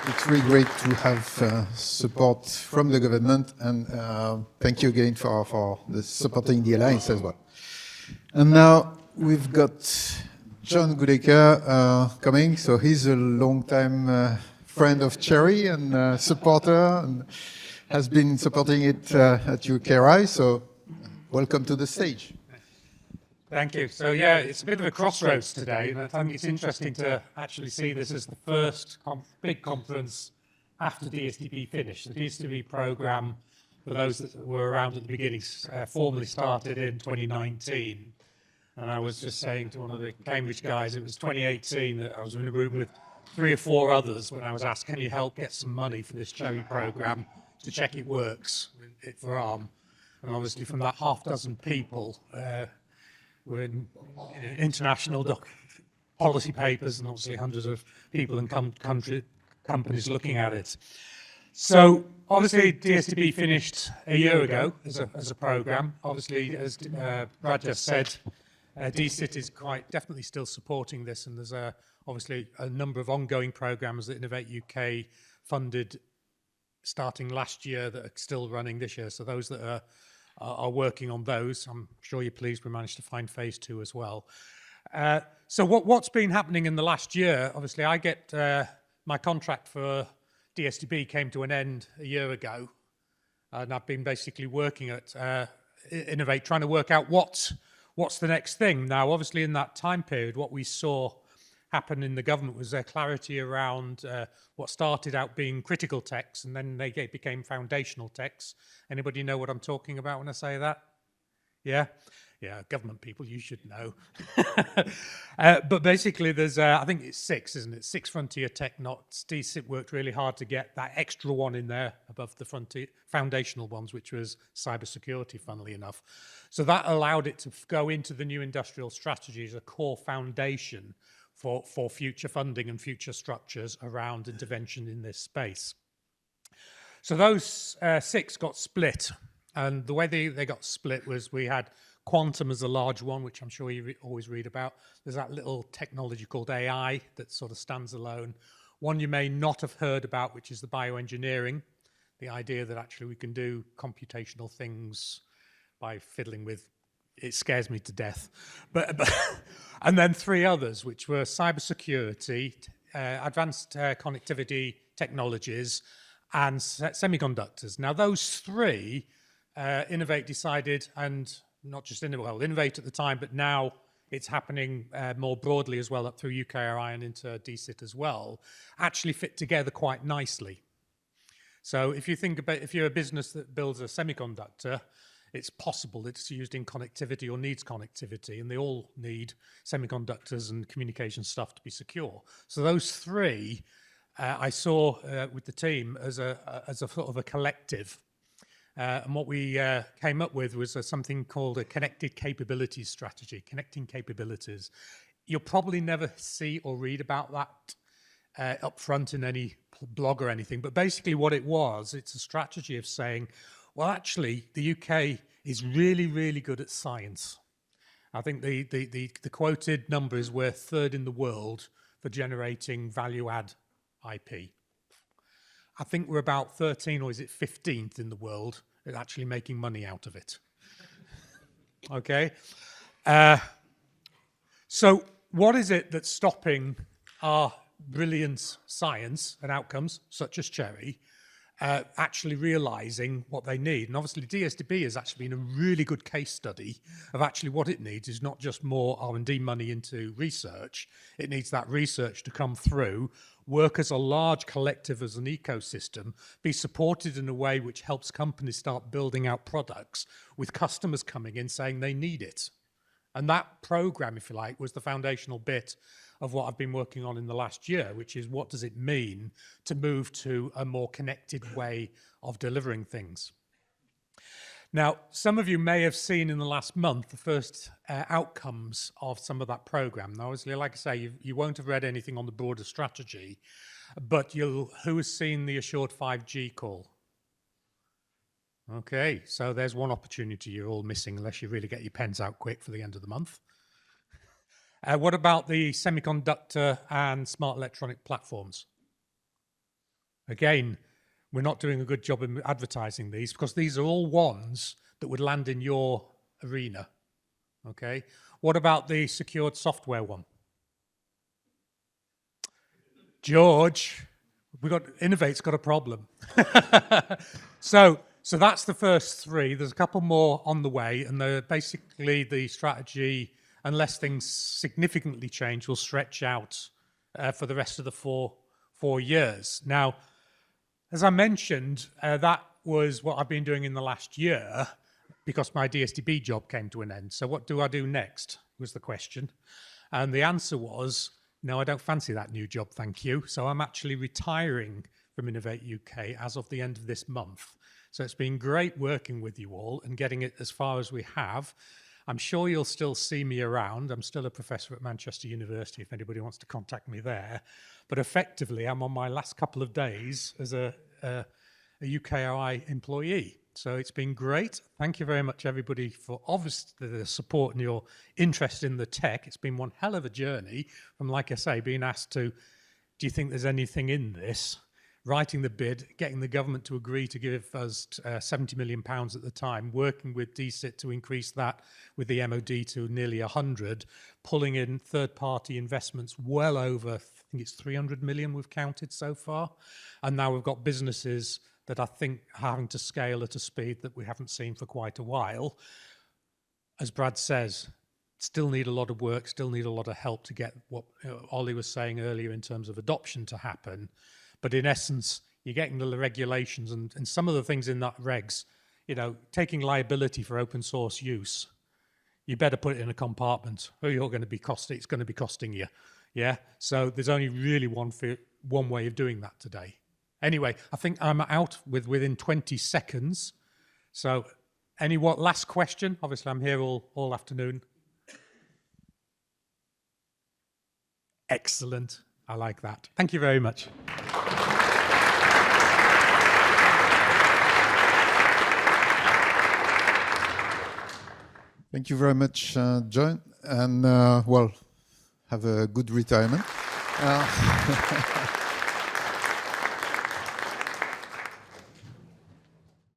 It's really great to have support from the government, and thank you again for the supporting the alliance as well. And now we've got John Goodacre coming. So he's a long-time friend of CHERI and supporter, and has been supporting it at UKRI. So welcome to the stage. Thank you. So yeah, it's a bit of a crossroads today, and I think it's interesting to actually see this as the first big conference after DSDB finished. The DSDB program, for those that were around at the beginning, formally started in 2019. And I was just saying to one of the Cambridge guys, it was 2018 that I was in a room with 3 or 4 others when I was asked, can you help get some money for this CHERI program to check it works for ARM? And obviously from that half dozen people, we're in international policy papers and obviously hundreds of people and companies looking at it. So obviously DSDB finished a year ago as a program. Obviously, as Brad just said, DSIT is quite definitely still supporting this, and there's obviously a number of ongoing programs that Innovate UK funded starting last year that are still running this year. So those that are working on those, I'm sure you're pleased we managed to find phase 2 as well. So what's been happening in the last year? Obviously, I get my contract for DSDB came to an end a year ago, and I've been basically working at Innovate, trying to work out what's the next thing. Now, obviously, in that time period, what we saw happen in the government was their clarity around what started out being critical texts, and then they became foundational texts. Anybody know what I'm talking about when I say that? Yeah? Yeah, government people, you should know. But basically, there's, I think it's 6, isn't it? 6 frontier tech knots. DSIT worked really hard to get that extra one in there above the foundational ones, which was cybersecurity, funnily enough. So that allowed it to go into the new industrial strategy as a core foundation for future funding and future structures around intervention in this space. So those 6 got split, and the way they got split was we had quantum as a large one, which I'm sure you always read about. There's that little technology called AI that sort of stands alone. One you may not have heard about, which is the bioengineering, the idea that actually we can do computational things by fiddling with. It scares me to death. But and then 3 others, which were cybersecurity, advanced connectivity technologies, and semiconductors. Now, those 3, Innovate decided, and not just Innovate at the time, but now it's happening more broadly as well up through UKRI and into DSIT as well, actually fit together quite nicely. So if you think about, if you're a business that builds a semiconductor, it's possible it's used in connectivity or needs connectivity, and they all need semiconductors and communication stuff to be secure. So those 3 I saw with the team as a sort of a collective. And what we came up with was something called a connected capabilities strategy, connecting capabilities. You'll probably never see or read about that up front in any blog or anything, but basically what it was, it's a strategy of saying, well, actually, the UK is really, really good at science. I think the quoted number is we're 3rd in the world for generating value-add IP. I think we're about 13, or is it 15th in the world at actually making money out of it. Okay? So what is it that's stopping our brilliant science and outcomes, such as CHERI, actually realizing what they need? And obviously DSDB has actually been a really good case study of actually what it needs is not just more R&D money into research. It needs that research to come through, work as a large collective, as an ecosystem, be supported in a way which helps companies start building out products with customers coming in saying they need it. And that program, if you like, was the foundational bit of what I've been working on in the last year, which is what does it mean to move to a more connected way of delivering things. Now, some of you may have seen in the last month the first outcomes of some of that program. Now, obviously, like I say, you won't have read anything on the broader strategy, but who has seen the Assured 5G call? Okay, so there's one opportunity you're all missing unless you really get your pens out quick for the end of the month. What about the semiconductor and smart electronic platforms? Again, we're not doing a good job in advertising these because these are all ones that would land in your arena. Okay. What about the secured software one? George, Innovate's got a problem. So that's the first three. There's a couple more on the way, and they're basically the strategy, unless things significantly change, will stretch out for the rest of the four years. Now, as I mentioned, that was what I've been doing in the last year because my DSDB job came to an end. So what do I do next was the question. And the answer was, no, I don't fancy that new job, thank you. So I'm actually retiring from Innovate UK as of the end of this month. So it's been great working with you all and getting it as far as we have. I'm sure you'll still see me around. I'm still a professor at Manchester University if anybody wants to contact me there. But effectively, I'm on my last couple of days as a UKRI employee. So it's been great. Thank you very much, everybody, for obviously the support and your interest in the tech. It's been one hell of a journey from, like I say, being asked to, do you think there's anything in this? Writing the bid, getting the government to agree to give us £70 million at the time, working with DCIT to increase that with the MOD to nearly 100, pulling in third-party investments well over, I think it's 300 million we've counted so far. And now we've got businesses that I think are having to scale at a speed that we haven't seen for quite a while. As Brad says, still need a lot of work, still need a lot of help to get what Ollie was saying earlier in terms of adoption to happen. But in essence, you're getting the regulations and some of the things in that regs, taking liability for open source use, you better put it in a compartment or it's going to be costing you. Yeah. So there's only really one way of doing that today. Anyway, I think I'm out within 20 seconds. So last question? Obviously, I'm here all afternoon. Excellent. I like that. Thank you very much. Thank you very much, John. And, have a good retirement.